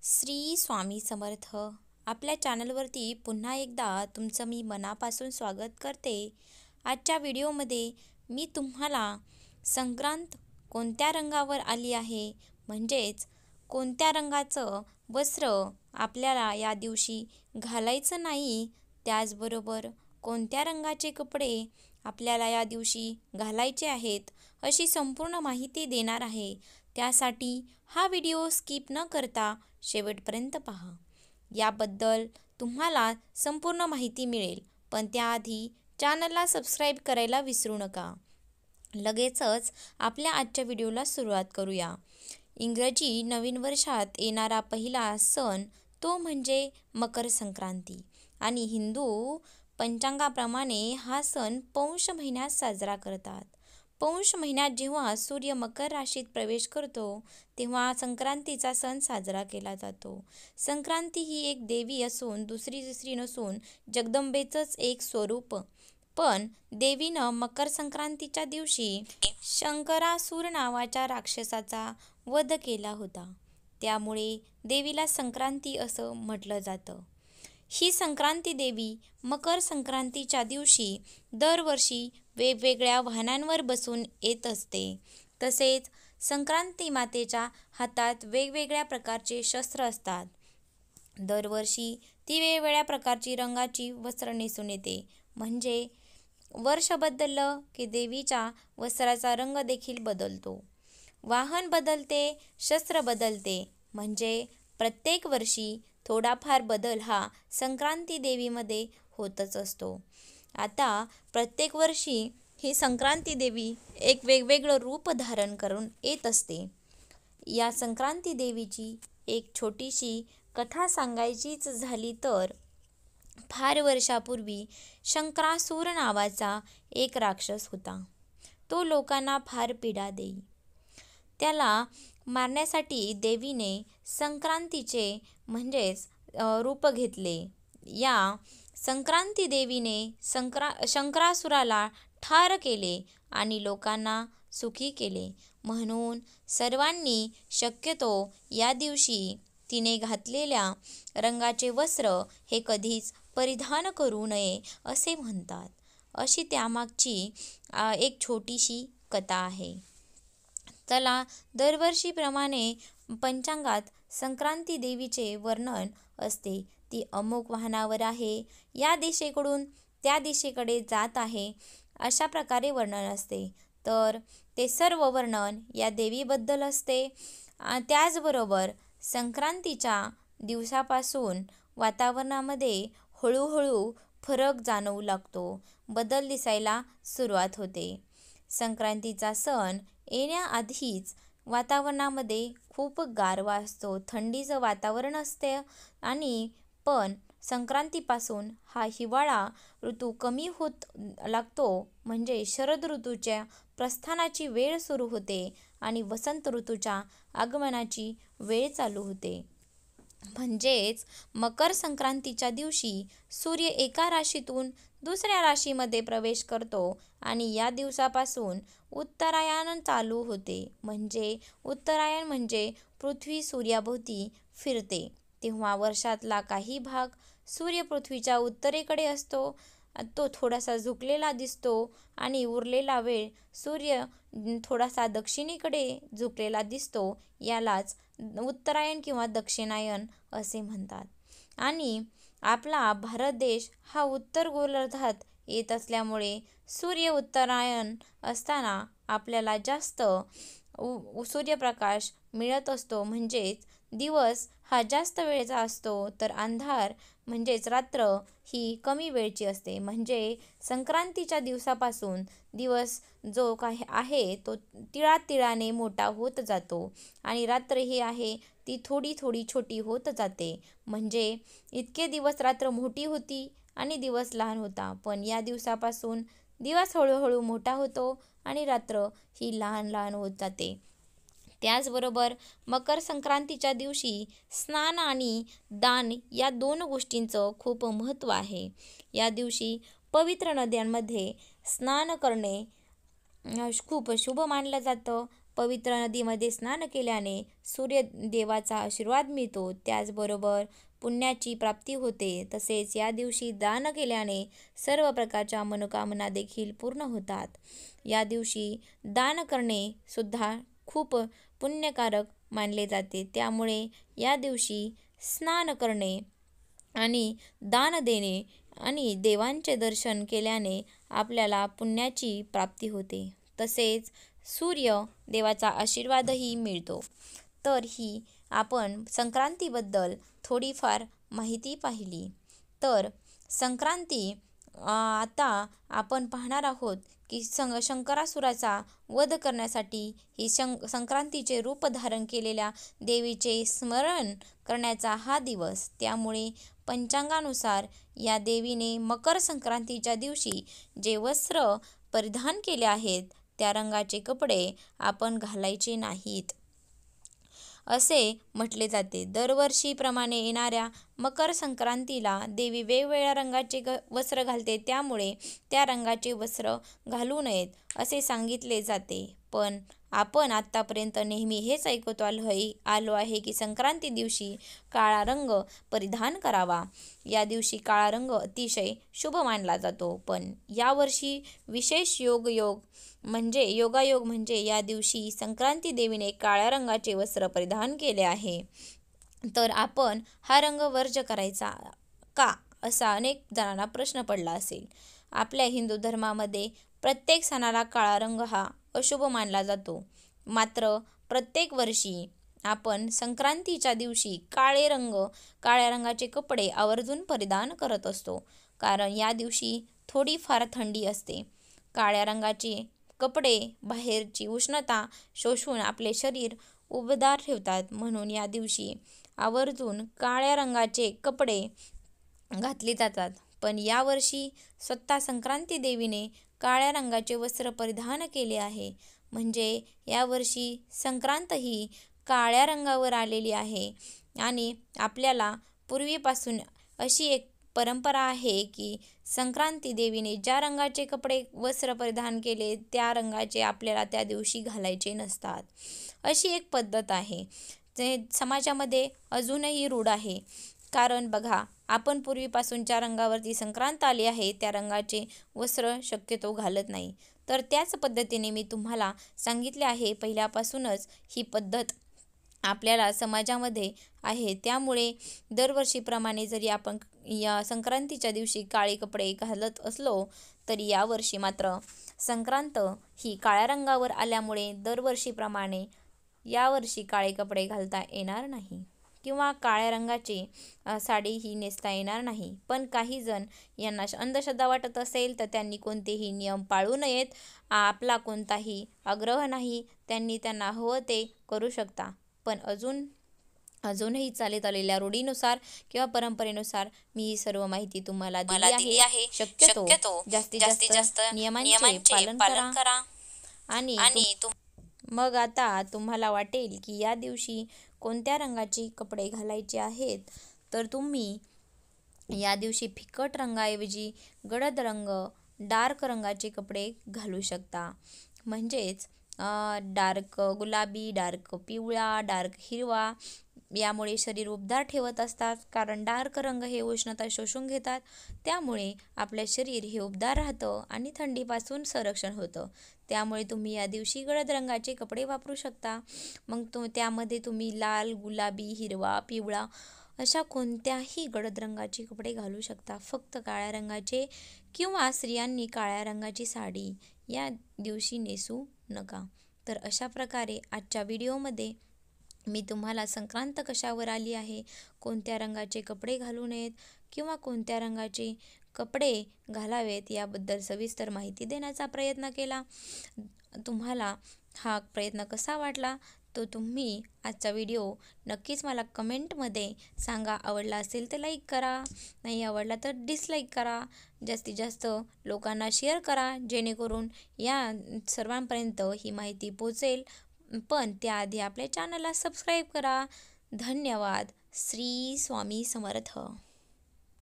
श्री स्वामी समर्थ. आपल्या चॅनलवरती पुन्हा एकदा तुमचं मी मनापासून स्वागत करते. आजच्या व्हिडिओमध्ये मी तुम्हाला संक्रांत कोणत्या रंगावर आली आहे, म्हणजेच कोणत्या रंगाचं वस्त्र आपल्याला या दिवशी घालायचं नाही, त्याचबरोबर कोणत्या रंगाचे कपडे आपल्याला या दिवशी घालायचे आहेत, अशी संपूर्ण माहिती देणार आहे. त्यासाठी हा व्हिडिओ स्किप न करता शेवटपर्यंत पहा. याबद्दल तुम्हाला संपूर्ण माहिती मिळेल, पण त्याआधी चॅनलला सबस्क्राईब करायला विसरू नका. लगेचच आपल्या आजच्या व्हिडिओला सुरुवात करूया. इंग्रजी नवीन वर्षात येणारा पहिला सण तो म्हणजे मकर संक्रांती आणि हिंदू पंचांगाप्रमाणे हा सण पौष महिन्यात साजरा करतात. पौष महिन्यात जेव्हा सूर्य मकर राशीत प्रवेश करतो तेव्हा संक्रांतीचा सण साजरा केला जातो. संक्रांती ही एक देवी असून दुसरी नसून जगदंबेचंच एक स्वरूप. पण देवीनं मकर संक्रांतीच्या दिवशी शंकरासूर नावाच्या राक्षसाचा वध केला होता. त्यामुळे देवीला संक्रांती असं म्हटलं जातं. ही संक्रांती देवी मकर संक्रांतीच्या दिवशी दरवर्षी वेगवेगळ्या वाहनांवर बसून येत असते. तसेच संक्रांती मातेच्या हातात वेगवेगळ्या प्रकारचे शस्त्र असतात. दरवर्षी ती वेगवेगळ्या प्रकारची रंगाची वस्त्र नेसून येते. म्हणजे वर्ष बदललं की देवीच्या वस्त्राचा रंग देखील बदलतो. वाहन बदलते, शस्त्र बदलते, म्हणजे प्रत्येक वर्षी थोडाफार बदल हा संक्रांती देवीमध्ये होतच असतो. आता प्रत्येक वर्षी ही संक्रांती देवी एक वेगवेगळं रूप धारण करून येत असते. या संक्रांती देवीची एक छोटीशी कथा सांगायचीच झाली तर फार वर्षापूर्वी शंकरासूर नावाचा एक राक्षस होता. तो लोकांना फार पीडा देई. त्याला मारण्यासाठी देवीने संक्रांतीचे म्हणजेच रूप घेतले. या संक्रांती देवीने शंकरासुराला ठार केले आणि लोकांना सुखी केले. म्हणून सर्वांनी शक्यतो या दिवशी तिने घातलेल्या रंगाचे वस्त्र हे कधीच परिधान करू नये असे म्हणतात. अशी त्यामागची एक छोटीशी कथा आहे. चला, दरवर्षीप्रमाणे पंचांगात संक्रांती देवीचे वर्णन असते. ती अमुक वाहनावर आहे, या दिशेकडून त्या दिशेकडे जात आहे, अशा प्रकारे वर्णन असते. तर ते सर्व वर्णन या देवीबद्दल असते. त्याचबरोबर संक्रांतीच्या दिवसापासून वातावरणामध्ये हळूहळू फरक जाणवू लागतो, बदल दिसायला सुरुवात होते. संक्रांतीचा सण येण्याआधीच वातावरणामध्ये खूप गारवा असतो, थंडीचं वातावरण असते. आणि पण संक्रांतीपासून हा हिवाळा ऋतू कमी होत लागतो, म्हणजे शरद ऋतूच्या प्रस्थानाची वेळ सुरू होते आणि वसंत ऋतूच्या आगमनाची वेळ चालू होते. म्हणजेच मकर संक्रांतीच्या दिवशी सूर्य एका राशीतून दुसऱ्या राशीमध्ये प्रवेश करतो आणि या दिवसापासून उत्तरायण चालू होते. म्हणजे उत्तरायण म्हणजे पृथ्वी सूर्याभोवती फिरते. तेव्हा वर्षातला काही भाग सूर्य पृथ्वीच्या उत्तरेकडे असतो, तो थोडासा झुकलेला दिसतो आणि उरलेला वेळ सूर्य थोडासा दक्षिणेकडे झुकलेला दिसतो. यालाच उत्तरायण किंवा दक्षिणायन असे म्हणतात. आणि आपला भारत देश हा उत्तर गोलार्धात येत असल्यामुळे सूर्य उत्तरायण असताना आपल्याला जास्त सूर्यप्रकाश मिळत असतो. म्हणजेच दिवस हा जास्त वेळेचा असतो, तर अंधार म्हणजेच रात्र ही कमी वेळची असते. म्हणजे संक्रांतीच्या दिवसापासून दिवस जो काही आहे तो तिळातिळाने मोठा होत जातो आणि रात्र ही आहे ती थोडी थोडी छोटी होत जाते. म्हणजे इतके दिवस रात्र मोठी होती आणि दिवस लहान होता, पण या दिवसापासून दिवस हळूहळू मोठा होतो आणि रात्र ही लहान लहान होत जाते. त्याचबरोबर मकर संक्रांतीच्या दिवशी स्नान आणि दान या दोन गोष्टींचं खूप महत्त्व आहे. या दिवशी पवित्र नद्यांमध्ये स्नान करणे खूप शुभ मानलं जातं पवित्र नदीमध्ये स्नान केल्याने सूर्यदेवाचा आशीर्वाद मिळतो, त्याचबरोबर पुण्याची प्राप्ती होते. तसेच या दिवशी दान केल्याने सर्व प्रकारच्या मनोकामना देखील पूर्ण होतात. या दिवशी दान करणे सुद्धा खूप पुण्यकारक मानले जाते. त्यामुळे या दिवशी स्नान करणे आणि दान देणे आणि देवांचे दर्शन केल्याने आपल्याला पुण्याची प्राप्ती होते. तसेच सूर्य देवाचा आशीर्वादही मिळतो. तर ही आपण संक्रांतीबद्दल थोडीफार माहिती पाहिली. तर संक्रांती आता आपण पाहणार आहोत की शंकरासुराचा वध करण्यासाठी ही संक्रांतीचे रूप धारण केलेल्या देवीचे स्मरण करण्याचा हा दिवस. त्यामुळे पंचांगानुसार या देवीने मकर संक्रांतीच्या दिवशी जे वस्त्र परिधान केले आहेत त्या रंगाचे कपडे आपण घालायचे नाहीत असे म्हटले जाते. दरवर्षीप्रमाणे येणाऱ्या मकर संक्रांतीला देवी वेगवेगळ्या रंगाचे वस्त्र घालते, त्यामुळे त्या रंगाचे वस्त्र घालू नयेत असे सांगितले जाते. पण आपण आत्तापर्यंत नेहमी हेच ऐकत आलो आहे की संक्रांती दिवशी काळा रंग परिधान करावा. या दिवशी काळा रंग अतिशय शुभ मानला जातो. पण यावर्षी विशेष योगायोग म्हणजे या दिवशी संक्रांती देवीने काळ्या रंगाचे वस्त्र परिधान केले आहे. तर आपण हा रंग वर्ज करायचा का, असा अनेक जणांना प्रश्न पडला असेल. आपल्या हिंदू धर्मामध्ये प्रत्येक सणाला काळा रंग हा अशुभ मानला जातो. मात्र प्रत्येक वर्षी आपण संक्रांतीच्या दिवशी काळ्या रंगाचे कपडे आवर्जून परिधान करत असतो. कारण या दिवशी थोडीफार थंडी असते. काळ्या रंगाचे कपडे बाहेरची उष्णता शोषून आपले शरीर उबदार ठेवतात. म्हणून या दिवशी आवर्जून काळ्या रंगाचे कपडे घातले जातात. पण यावर्षी स्वतः संक्रांती देवीने काळ्या रंगाचे वस्त्र परिधान केले आहे. म्हणजे यावर्षी संक्रांत ही काळ्या रंगावर आलेली आहे. आणि आपल्याला पूर्वीपासून अशी एक परंपरा आहे की संक्रांती देवीने ज्या रंगाचे वस्त्र परिधान केले त्या रंगाचे आपल्याला त्या दिवशी घालायचे नसतात. अशी एक पद्धत आहे जे समाजामध्ये अजूनही रूढ आहे. कारण बघा, आपण पूर्वीपासून ज्या रंगावरती संक्रांत आली आहे त्या रंगाचे वस्त्र शक्यतो घालत नाही. तर त्याच पद्धतीने मी तुम्हाला सांगितले आहे, पहिल्यापासूनच ही पद्धत आपल्याला समाजामध्ये आहे. त्यामुळे दरवर्षीप्रमाणे जरी आपण या संक्रांतीच्या दिवशी काळे कपडे घालत असलो तरी यावर्षी मात्र संक्रांत ही काळ्या रंगावर आल्यामुळे दरवर्षीप्रमाणे यावर्षी काळे कपडे घालता येणार नाही किंवा काळ्या रंगाची साडीही नेसता येणार नाही. पण काही जण यांना अंधश्रद्धा वाटत असेल तर त्यांनी कोणतेही नियम पाळू नयेत. आपला कोणताही आग्रह नाही, त्यांना हवं ते करू शकता. पण अजूनही चालत आलेल्या रूढीनुसार किंवा परंपरेनुसार मी ही सर्व माहिती तुम्हाला दिली आहे. शक्यतो जास्तीत जास्त नियमांचे पालन करा. आणि मग आता तुम्हाला वाटेल की या दिवशी कोणत्या रंगाचे कपडे घालायचे आहेत, तर तुम्ही या दिवशी फिकट रंगाऐवजी गडद रंग, डार्क रंगाचे कपडे घालू शकता. म्हणजेच डार्क गुलाबी, डार्क पिवळा, डार्क हिरवा. यामुळे शरीर उबदार ठेवत असतात. कारण डार्क रंग हे उष्णता शोषून घेतात. त्यामुळे आपले शरीर हे उबदार राहतं आणि थंडीपासून संरक्षण होतं. त्यामुळे तुम्ही या दिवशी गडद रंगाचे कपडे वापरू शकता. मग त्यामध्ये तुम्ही लाल, गुलाबी, हिरवा, पिवळा अशा कोणत्याही गडद रंगाचे कपडे घालू शकता. फक्त काळ्या रंगाचे किंवा स्त्रियांनी काळ्या रंगाची साडी या दिवशी नेसू नका. तर अशा प्रकारे आजच्या व्हिडिओमध्ये मी तुम्हाला संक्रांत कशावर आली आहे, कोणत्या रंगाचे कपडे घालू नयेत किंवा कोणत्या रंगाचे कपडे घालावेत याबद्दल सविस्तर माहिती देण्याचा प्रयत्न केला. तुम्हाला हा प्रयत्न कसा वाटला तो तुम्ही आजचा व्हिडिओ नक्कीच मला कमेंटमध्ये सांगा. आवडला असेल तर लाईक करा, नाही आवडला तर डिसलाईक करा. जास्तीत जास्त लोकांना शेअर करा जेणेकरून या सर्वांपर्यंत ही माहिती पोहोचेल. पण त्याआधी आपल्या चॅनलला सबस्क्राईब करा. धन्यवाद. श्री स्वामी समर्थ.